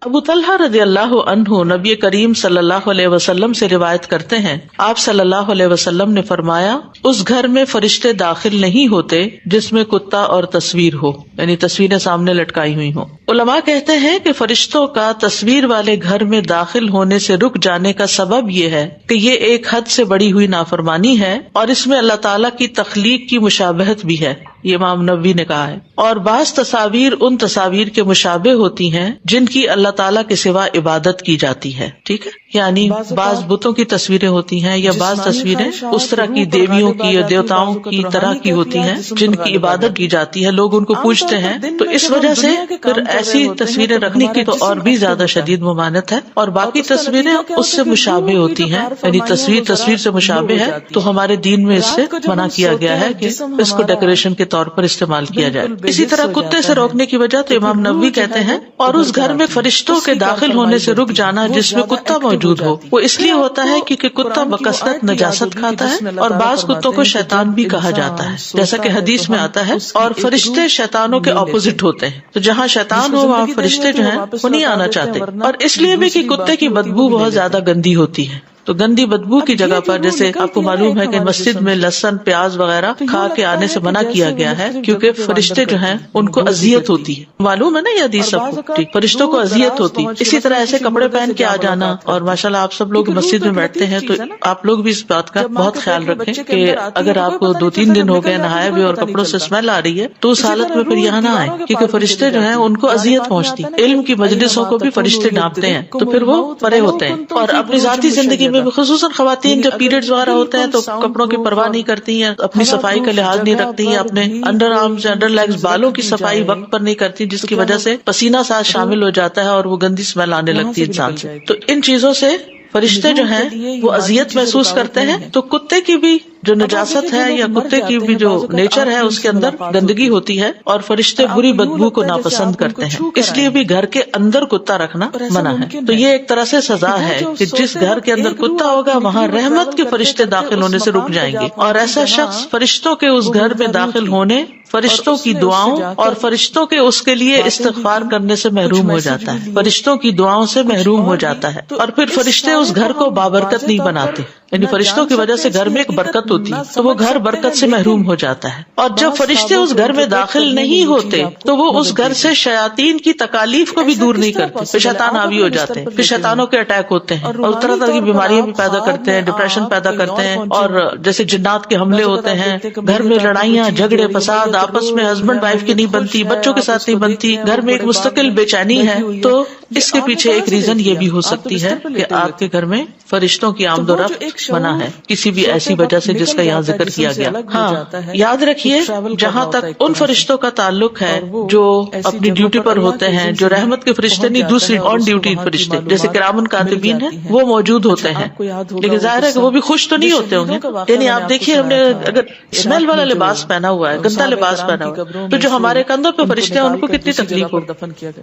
ابو طلحہ رضی اللہ عنہ نبی کریم صلی اللہ علیہ وسلم سے روایت کرتے ہیں، آپ صلی اللہ علیہ وسلم نے فرمایا، اس گھر میں فرشتے داخل نہیں ہوتے جس میں کتا اور تصویر ہو، یعنی تصویریں سامنے لٹکائی ہوئی ہوں۔ علماء کہتے ہیں کہ فرشتوں کا تصویر والے گھر میں داخل ہونے سے رک جانے کا سبب یہ ہے کہ یہ ایک حد سے بڑی ہوئی نافرمانی ہے اور اس میں اللہ تعالیٰ کی تخلیق کی مشابہت بھی ہے، یہ امام نووی نے کہا ہے۔ اور بعض تصاویر ان تصاویر کے مشابہ ہوتی ہیں جن کی اللہ تعالیٰ کے سوا عبادت کی جاتی ہے، ٹھیک ہے، یعنی بعض بتوں کی تصویریں ہوتی ہیں یا بعض تصویریں اس طرح کی دیویوں کی یا دیوتاؤں کی طرح کی ہوتی ہیں جن کی عبادت کی جاتی ہے، لوگ ان کو پوجتے ہیں، تو اس وجہ سے پھر ایسی تصویریں رکھنے کی تو اور بھی زیادہ شدید ممانعت ہے۔ اور باقی تصویریں اس سے مشابہ ہوتی ہیں، یعنی تصویر سے مشابہ ہے، تو ہمارے دین میں اس سے منع کیا گیا ہے کہ اس کو ڈیکوریشن کے طور پر استعمال کیا جائے۔ اسی طرح کتے سے روکنے کی وجہ تو امام نووی کہتے ہیں، اور اس گھر میں فرشتوں کے داخل ہونے سے رک جانا جس میں کتا موجود ہو، وہ اس لیے ہوتا ہے کیونکہ کتا بکثرت نجاست کھاتا ہے، اور بعض کتوں کو شیطان بھی کہا جاتا ہے، جیسا کہ حدیث میں آتا ہے، اور فرشتے شیطانوں کے اپوزٹ ہوتے ہیں، تو جہاں شیطان ہو وہاں فرشتے جو ہیں وہ نہیں آنا چاہتے، اور اس لیے بھی کہ کتے کی بدبو بہت زیادہ گندی ہوتی ہے۔ تو گندی بدبو کی جگہ پر، جیسے آپ کو معلوم ہے کہ مسجد میں لہسن پیاز وغیرہ کھا کے آنے سے منع کیا گیا ہے، کیونکہ فرشتے جو ہیں ان کو اذیت ہوتی ہے، معلوم ہے نا یہ حدیث سب کو، فرشتوں کو اذیت ہوتی۔ اسی طرح ایسے کپڑے پہن کے آ جانا، اور ماشاءاللہ آپ سب لوگ مسجد میں بیٹھتے ہیں تو آپ لوگ بھی اس بات کا بہت خیال رکھیں کہ اگر آپ کو 2-3 دن ہو گئے نہائے بھی اور کپڑوں سے اسمیل آ رہی ہے تو اس حالت میں پھر یہاں نہ آئے، کیونکہ فرشتے جو ہیں ان کو اذیت پہنچتی۔ علم کی مجلسوں کو بھی فرشتے ڈانپتے ہیں تو پھر وہ پرے ہوتے ہیں۔ اور اپنی ذاتی زندگی میں خصوصاً خواتین جب پیریڈز وغیرہ ہوتے ہیں تو کپڑوں کی پرواہ نہیں کرتی ہیں، اپنی صفائی کا لحاظ نہیں رکھتی ہیں، اپنے انڈر آرمز انڈر لیگز بالوں کی صفائی وقت پر نہیں کرتی، جس کی وجہ سے پسینہ ساتھ شامل ہو جاتا ہے اور وہ گندی اسمیل آنے لگتی ہے انسان سے۔ تو ان چیزوں سے فرشتے جو ہیں وہ اذیت محسوس کرتے ہیں۔ تو کتے کی بھی جو نجاست ہے یا کتے کی بھی جو نیچر ہے اس کے اندر گندگی ہوتی ہے، اور فرشتے بری بدبو کو ناپسند کرتے ہیں، اس لیے بھی گھر کے اندر کتا رکھنا منع ہے۔ تو یہ ایک طرح سے سزا ہے کہ جس گھر کے اندر کتا ہوگا وہاں رحمت کے فرشتے داخل ہونے سے رک جائیں گے، اور ایسا شخص فرشتوں کے اس گھر میں داخل ہونے، فرشتوں کی دعاؤں اور فرشتوں کے اس کے لیے استغفار کرنے سے محروم ہو جاتا ہے، فرشتوں کی دعاؤں سے محروم ہو جاتا ہے۔ اور پھر فرشتے اس گھر کو بابرکت نہیں بناتے، یعنی فرشتوں کی وجہ سے گھر میں ایک برکت ہوتی ہے تو وہ گھر برکت سے محروم ہو جاتا ہے۔ اور جب فرشتے اس گھر میں داخل نہیں ہوتے تو وہ اس گھر سے شیاطین کی تکالیف کو بھی دور نہیں کرتے، پھر شیطان حاوی ہو جاتے ہیں، پھر شیطانوں کے اٹیک ہوتے ہیں اور طرح طرح کی بیماریاں بھی پیدا کرتے ہیں، ڈپریشن پیدا کرتے ہیں، اور جیسے جنات کے حملے ہوتے ہیں، گھر میں لڑائیاں جھگڑے فساد، آپس میں ہسبینڈ وائف کی نہیں بنتی، بچوں کے ساتھ نہیں بنتی، گھر میں ایک مستقل بے چینی ہے۔ تو اس کے پیچھے ایک ریزن یہ بھی ہو سکتی ہے کہ آپ کے گھر میں فرشتوں کی آمد و رفت منع ہے کسی بھی ایسی وجہ سے جس کا یہاں ذکر کیا گیا۔ ہاں یاد رکھیے، جہاں تک ان فرشتوں کا تعلق ہے جو اپنی ڈیوٹی پر ہوتے ہیں، جو رحمت کے فرشتے نہیں، دوسری آن ڈیوٹی فرشتے جیسے کرامن کاتبین ہیں وہ موجود ہوتے ہیں، لیکن ظاہر ہے کہ وہ بھی خوش تو نہیں ہوتے ہوں گے۔ یعنی آپ دیکھیے، ہم نے اگر اسمیل والا لباس پہنا ہوا ہے، گندا لباس پہنا ہوا ہے، تو جو ہمارے کندھوں پہ فرشتے ہیں ان کو کتنی تکلیف ہو۔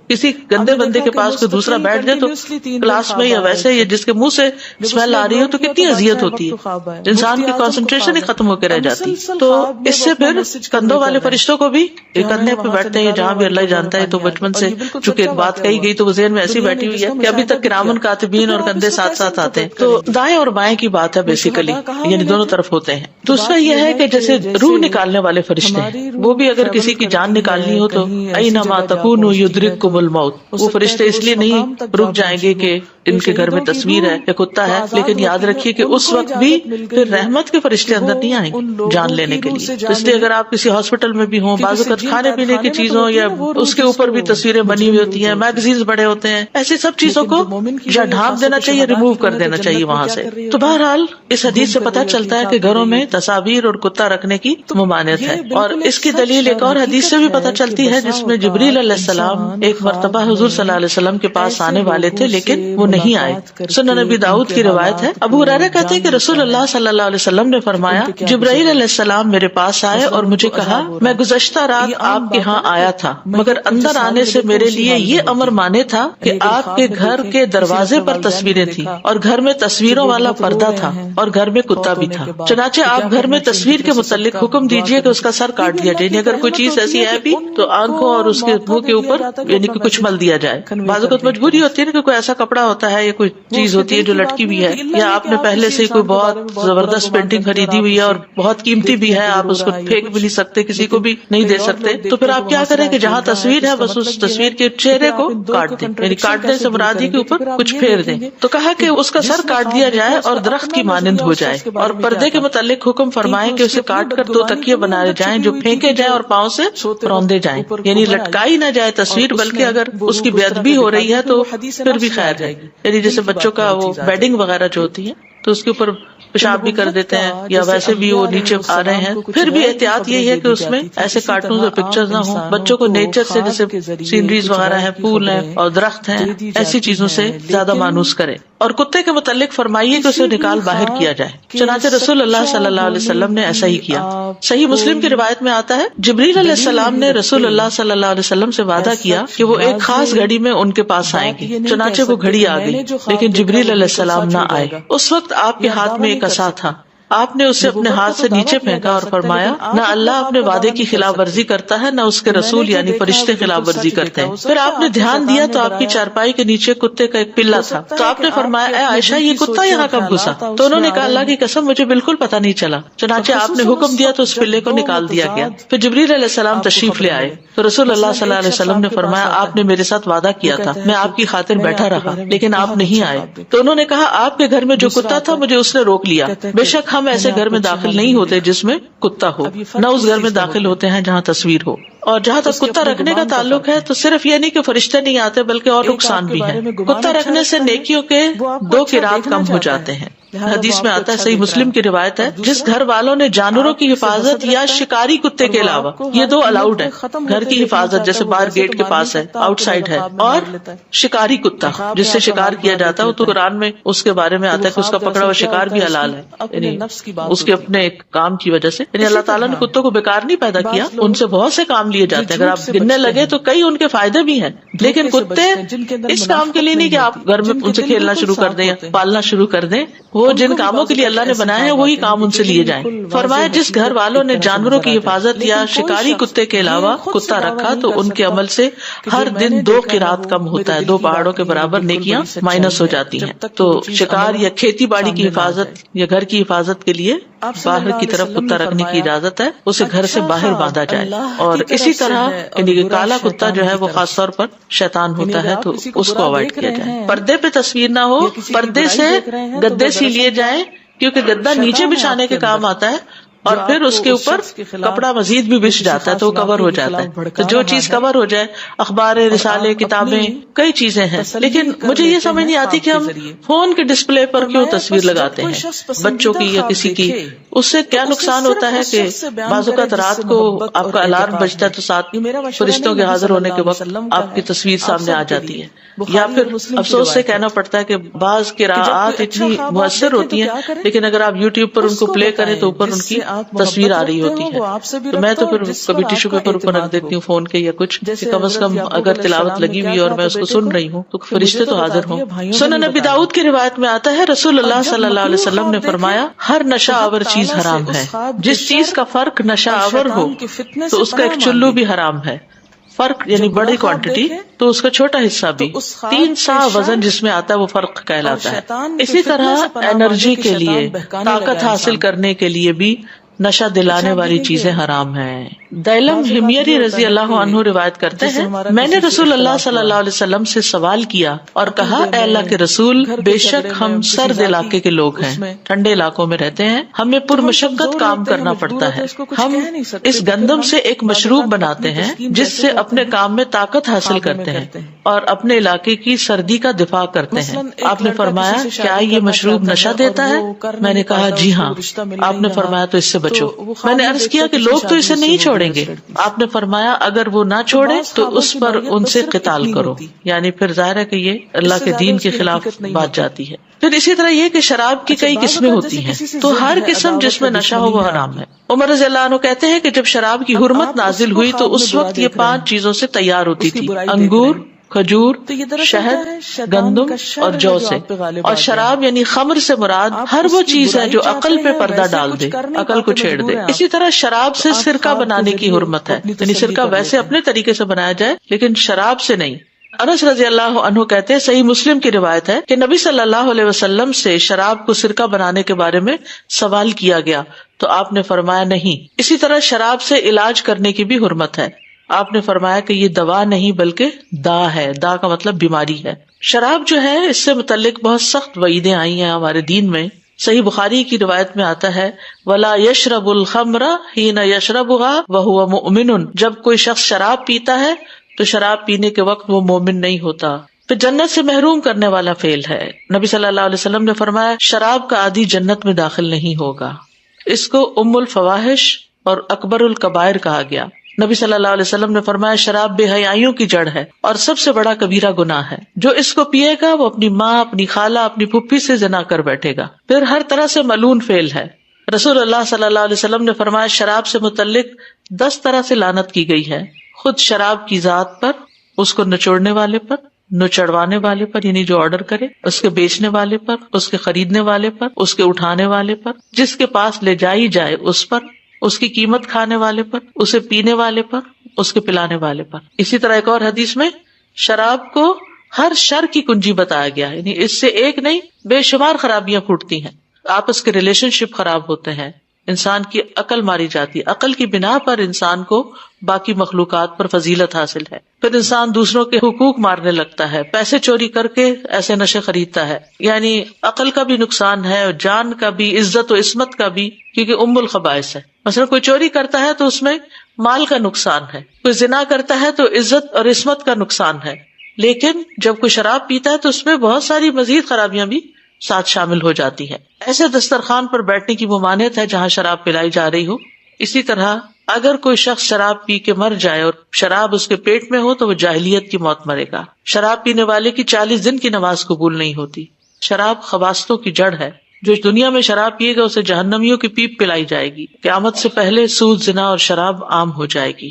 کسی گندے بندے کے پاس کوئی دوسرا بیٹھ جائے تو کلاس میں یا ویسے یا جس کے منہ سے اسمیل آ رہی ہو تو کتنی اذیت ہوتی ہے، انسان کی کنسنٹریشن ہی ختم ہو کے رہ جاتی۔ تو اس سے پھر کندھوں والے فرشتوں کو بھی کندھے پہ بیٹھتے ہیں، جہاں بھی اللہ جانتا ہے، تو بچپن سے چونکہ ایک بات کہی گئی تو وہ ذہن میں ایسی بیٹھی ہوئی ہے کہ ابھی تک کرامن کاتبین اور کندھے ساتھ ساتھ آتے ہیں۔ تو دائیں اور بائیں کی بات ہے بیسیکلی، یعنی دونوں طرف ہوتے ہیں۔ دوسرا یہ ہے کہ جیسے روح نکالنے والے فرشتے ہیں، وہ بھی اگر کسی کی جان نکالنی ہو تو اینما تکونوا یدرککم الموت، وہ فرشتے اس لیے نہیں رک جائیں گے کہ ان کے گھر میں تصویر ہے یا کتا ہے، لیکن یاد رکھیے کہ اس وقت بھی پھر رحمت کے فرشتے اندر نہیں آئیں گے جان لینے کے لیے۔ تو اس لیے اگر آپ کسی ہاسپٹل میں بھی ہوں، بعض اوقات کھانے پینے کی چیزوں یا اس کے اوپر بھی تصویریں بنی ہوئی ہوتی ہیں، میگزینز بڑے ہوتے ہیں، ایسی سب چیزوں کو یا ڈھانپ دینا چاہیے، ریموو کر دینا چاہیے وہاں سے۔ تو بہرحال اس حدیث سے پتہ چلتا ہے کہ گھروں میں تصاویر اور کتا رکھنے کی ممانعت ہے، اور اس کی دلیل ایک اور حدیث سے بھی پتہ چلتی ہے جس میں جبریل علیہ السلام ایک مرتبہ حضور صلی اللہ علیہ وسلم کے پاس آنے والے تھے لیکن وہ نہیں آئے۔ سنن نبی داؤد کی روایت ہے، ابو ہریرہ کہتے ہیں کہ رسول اللہ صلی اللہ علیہ وسلم نے فرمایا، جبرائیل علیہ السلام میرے پاس آئے اور مجھے کہا، میں گزشتہ رات آپ کے ہاں آیا تھا، مگر اندر آنے سے میرے لیے یہ امر مانے تھا کہ آپ کے گھر کے دروازے پر تصویریں تھیں اور گھر میں تصویروں والا پردہ تھا اور گھر میں کتا بھی تھا، چنانچہ آپ گھر میں تصویر کے متعلق حکم دیجیے کہ اس کا سر کاٹ دیا دیا جائے. اگر کوئی چیز ایسی ہے بھی تو آنکھوں اور اس کے منہ کے اوپر یعنی کہ کچھ مل دیا جائے. بعض اوقات مجبوری ہوتی ہے نا کہ کوئی ایسا کپڑا ہوتا ہے یا کوئی چیز ہوتی ہے جو لٹکی بھی ہے, یا آپ نے پہلے سے کوئی بہت زبردست پینٹنگ خریدی ہوئی ہے اور بہت قیمتی بھی ہے, آپ اس کو پھینک بھی نہیں سکتے, کسی کو بھی نہیں دے سکتے, تو پھر آپ کیا کریں کہ جہاں تصویر ہے بس اس تصویر کے چہرے کو کاٹ دیں. یعنی کاٹنے سے مراد کے اوپر کچھ پھیر دیں. تو کہا کہ اس کا سر کاٹ دیا جائے اور درخت کی مانند ہو جائے. اور پردے کے متعلق حکم فرمائے کہ اسے کاٹ کر 2 تکیے بنائے جائیں جو پھینکے جائیں اور پاؤں سے روندے جائیں. یعنی لٹکائی نہ جائے تصویر, بلکہ اگر اس کی بے ادبی ہو رہی ہے تو پھر بھی خیر ہے. یعنی جیسے بچوں کا وہ بیڈنگ وغیرہ جو ہوتی ہے تو اس کے اوپر پیشاب بھی کر دیتے ہیں یا ویسے بھی وہ نیچے آ رہے ہیں, پھر بھی احتیاط یہی ہے کہ اس میں ایسے کارٹونز اور پکچرز نہ ہوں. بچوں کو نیچر سے جیسے سینریز وغیرہ ہیں, پھول ہیں اور درخت ہیں, ایسی چیزوں سے زیادہ مانوس کرے. اور کتے کے متعلق فرمائیے کہ اسے نکال باہر کیا جائے. چنانچہ رسول اللہ صلی اللہ علیہ وسلم نے ایسا ہی کیا. صحیح مسلم کی روایت میں آتا ہے جبریل علیہ السلام نے رسول اللہ صلی اللہ علیہ وسلم سے وعدہ کیا کہ وہ ایک خاص گھڑی میں ان کے پاس آئیں گے. چنانچہ وہ گھڑی آ گئی, لیکن جبریل علیہ السلام نہ آئے. اس وقت آپ کے ہاتھ میں ایک عصا تھا. آپ نے اسے اپنے ہاتھ سے نیچے پھینکا اور فرمایا, نہ اللہ اپنے وعدے کی خلاف ورزی کرتا ہے نہ اس کے رسول یعنی فرشتے خلاف ورزی کرتے ہیں. پھر آپ نے دھیان دیا تو آپ کی چارپائی کے نیچے کتے کا ایک پلہ تھا. تو آپ نے فرمایا, اے عائشہ یہ کتا یہاں کب گھسا؟ تو انہوں نے کہا, اللہ کی قسم مجھے بالکل پتہ نہیں چلا. چنانچہ آپ نے حکم دیا تو اس پلے کو نکال دیا گیا. پھر جبریل علیہ السلام تشریف لے آئے تو رسول اللہ صلی اللہ علیہ وسلم نے فرمایا, آپ نے میرے ساتھ وعدہ کیا تھا, میں آپ کی خاطر بیٹھا رہا لیکن آپ نہیں آئے. تو انہوں نے کہا, آپ کے گھر میں جو کتا تھا مجھے اس نے روک لیا. بے شک ہم ایسے گھر میں داخل نہیں ہوتے جس میں کتا ہو, نہ اس گھر میں داخل ہوتے ہیں جہاں تصویر ہو. اور جہاں تک کتا رکھنے کا تعلق ہے تو صرف یہ نہیں کہ فرشتے نہیں آتے بلکہ اور نقصان بھی ہے. کتا رکھنے سے نیکیوں کے 2 قرات کم ہو جاتے ہیں. حدیث میں آتا ہے, صحیح مسلم کی روایت ہے, جس گھر والوں نے جانوروں کی حفاظت یا شکاری کتے کے علاوہ, یہ 2 الاؤڈ ہے, گھر کی حفاظت جیسے باہر گیٹ کے پاس ہے, آؤٹ سائڈ ہے, اور شکاری کتا جس سے شکار کیا جاتا ہے. تو قرآن میں اس کے بارے میں آتا ہے کہ اس کا پکڑا ہوا شکار بھی حلال ہے, یعنی اس کے اپنے ایک کام کی وجہ سے. یعنی اللہ تعالیٰ نے کتوں کو بیکار نہیں پیدا کیا, ان سے بہت سے کام لیے جاتے ہیں. اگر آپ گننے لگے تو کئی ان کے فائدے بھی ہیں, لیکن کتے اس کام کے لیے نہیں کہ آپ گھر میں ان سے کھیلنا شروع کر دیں یا پالنا شروع کر دیں. وہ جن کاموں کے لیے اللہ نے بنایا ہے وہی کام ان سے لیے جائیں. فرمایا, جس گھر والوں نے جانوروں کی حفاظت یا شکاری کتے کے علاوہ کتا رکھا تو ان کے عمل سے ہر دن 2 قرات کم ہوتا ہے, 2 پہاڑوں کے برابر نیکیاں مائنس ہو جاتی ہیں. تو شکار یا کھیتی باڑی کی حفاظت یا گھر کی حفاظت کے لیے باہر کی طرف کتا رکھنے کی اجازت ہے, اسے گھر سے باہر باندھا جائے. اور اسی طرح یعنی کالا کتا جو ہے وہ خاص طور پر شیطان ہوتا ہے تو اس کو اوائڈ کیا جائے. پردے پہ تصویر نہ ہو, پردے سے گدے سی لیے جائیں کیونکہ گدا نیچے بچھانے کے کام آتا ہے اور پھر اس کے اوپر کپڑا مزید بھی بچھ جاتا ہے تو وہ کور ہو جاتا ہے. تو جو چیز کور ہو جائے, اخبار, رسالے, کتابیں, کئی چیزیں ہیں. لیکن مجھے یہ سمجھ نہیں آتی کہ ہم فون کے ڈسپلے پر کیوں تصویر لگاتے ہیں بچوں کی یا کسی کی. اس سے کیا نقصان ہوتا ہے کہ بعض اوقات رات کو آپ کا الارم بجتا ہے تو ساتھ فرشتوں کے حاضر ہونے کے وقت آپ کی تصویر سامنے آ جاتی ہے. یا پھر افسوس سے کہنا پڑتا ہے کہ بعض قراءات اتنی مؤثر ہوتی ہیں لیکن اگر آپ یوٹیوب پر ان کو پلے کریں تو اوپر ان کی تصویر آ رہی ہوتی ہے. تو میں تو پھر کبھی ٹیشو پیپر اوپر رکھ دیتی ہوں فون کے یا کچھ, کم از کم اگر تلاوت لگی ہوئی اور میں اس کو سن رہی ہوں تو فرشتے تو حاضر ہوں. سنن ابی داؤد کی روایت میں آتا ہے, رسول اللہ صلی اللہ علیہ وسلم نے فرمایا, ہر نشہ آور چیز حرام ہے. جس چیز کا فرق نشہ آور ہو تو اس کا ایک چلو بھی حرام ہے. فرق یعنی بڑی کوانٹٹی تو اس کا چھوٹا حصہ بھی. 3 سا وزن جس میں آتا ہے وہ فرق کہلاتا ہے. اسی طرح انرجی کے لیے, طاقت حاصل کرنے کے لیے بھی نشہ دلانے والی چیزیں حرام ہیں. دیلم ہمیری رضی اللہ عنہ روایت کرتے ہیں, میں نے رسول اللہ صلی اللہ علیہ وسلم سے سوال کیا اور کہا, اے اللہ کے رسول, بے شک ہم سرد علاقے کے لوگ ہیں, ٹھنڈے علاقوں میں رہتے ہیں, ہمیں پرمشقت کام کرنا پڑتا ہے. ہم اس گندم سے ایک مشروب بناتے ہیں جس سے اپنے کام میں طاقت حاصل کرتے ہیں اور اپنے علاقے کی سردی کا دفاع کرتے ہیں. آپ نے فرمایا, کیا یہ مشروب نشہ دیتا ہے؟ میں نے کہا, جی ہاں. آپ نے فرمایا, تو اس سے بچو. میں نے عرض کیا کہ لوگ تو اسے نہیں چھوڑیں گے. آپ نے فرمایا, اگر وہ نہ چھوڑے تو اس پر ان سے قتال کرو. یعنی پھر ظاہر ہے کہ یہ اللہ کے دین کے خلاف بات جاتی ہے. پھر اسی طرح یہ کہ شراب کی کئی قسمیں ہوتی ہیں تو ہر قسم جس میں نشہ ہو وہ حرام ہے. عمر رضی اللہ عنہ کہتے ہیں کہ جب شراب کی حرمت نازل ہوئی تو اس وقت یہ 5 چیزوں سے تیار ہوتی تھی, انگور, کھجور، شہد، گندم اور جو سے. اور شراب یعنی خمر سے مراد ہر وہ چیز ہے جو عقل پہ پردہ ڈال دے، عقل کو چھیڑ دے. اسی طرح شراب سے سرکہ بنانے کی حرمت ہے، یعنی سرکہ ویسے اپنے طریقے سے بنایا جائے لیکن شراب سے نہیں. انس رضی اللہ عنہ کہتے ہیں، صحیح مسلم کی روایت ہے کہ نبی صلی اللہ علیہ وسلم سے شراب کو سرکہ بنانے کے بارے میں سوال کیا گیا تو آپ نے فرمایا نہیں. اسی طرح شراب سے علاج کرنے کی بھی حرمت ہے. آپ نے فرمایا کہ یہ دوا نہیں بلکہ دا ہے. دا کا مطلب بیماری ہے. شراب جو ہے اس سے متعلق بہت سخت وعیدیں آئی ہیں ہمارے دین میں. صحیح بخاری کی روایت میں آتا ہے، وَلَا يَشْرَبُ الْخَمْرَ حِينَ يَشْرَبُهَا وَهُوَ مُؤْمِنٌ. جب کوئی شخص شراب پیتا ہے تو شراب پینے کے وقت وہ مومن نہیں ہوتا. پھر جنت سے محروم کرنے والا فعل ہے. نبی صلی اللہ علیہ وسلم نے فرمایا، شراب کا عادی جنت میں داخل نہیں ہوگا. اس کو ام الفواحش اور اکبر الکبائر کہا گیا. نبی صلی اللہ علیہ وسلم نے فرمایا، شراب بے حیائیوں کی جڑ ہے اور سب سے بڑا کبیرہ گناہ ہے. جو اس کو پیے گا وہ اپنی ماں، اپنی خالہ، اپنی پھپھی سے زنا کر بیٹھے گا. پھر ہر طرح سے ملعون فعل ہے. رسول اللہ صلی اللہ علیہ وسلم نے فرمایا، شراب سے متعلق 10 طرح سے لعنت کی گئی ہے. خود شراب کی ذات پر، اس کو نچوڑنے والے پر، نچڑوانے والے پر یعنی جو آرڈر کرے، اس کے بیچنے والے پر، اس کے خریدنے والے پر، اس کے اٹھانے والے پر، جس کے پاس لے جائی جائے اس پر، اس کی قیمت کھانے والے پر، اسے پینے والے پر، اس کے پلانے والے پر. اسی طرح ایک اور حدیث میں شراب کو ہر شر کی کنجی بتایا گیا، یعنی اس سے ایک نہیں بے شمار خرابیاں پھوٹتی ہیں. آپس کے ریلیشن شپ خراب ہوتے ہیں، انسان کی عقل ماری جاتی ہے. عقل کی بنا پر انسان کو باقی مخلوقات پر فضیلت حاصل ہے. پھر انسان دوسروں کے حقوق مارنے لگتا ہے، پیسے چوری کر کے ایسے نشے خریدتا ہے. یعنی عقل کا بھی نقصان ہے، جان کا بھی، عزت و عصمت کا بھی، کیونکہ ام الخبائث ہے. مثلا کوئی چوری کرتا ہے تو اس میں مال کا نقصان ہے، کوئی زنا کرتا ہے تو عزت اور عصمت کا نقصان ہے. لیکن جب کوئی شراب پیتا ہے تو اس میں بہت ساری مزید خرابیاں بھی ساتھ شامل ہو جاتی ہے. ایسے دسترخوان پر بیٹھنے کی ممانعت ہے جہاں شراب پلائی جا رہی ہو. اسی طرح اگر کوئی شخص شراب پی کے مر جائے اور شراب اس کے پیٹ میں ہو تو وہ جاہلیت کی موت مرے گا. شراب پینے والے کی 40 دن کی نماز قبول نہیں ہوتی. شراب خباثتوں کی جڑ ہے. جو دنیا میں شراب پیے گا اسے جہنمیوں کی پیپ پلائی جائے گی. قیامت سے پہلے سود، زنا اور شراب عام ہو جائے گی.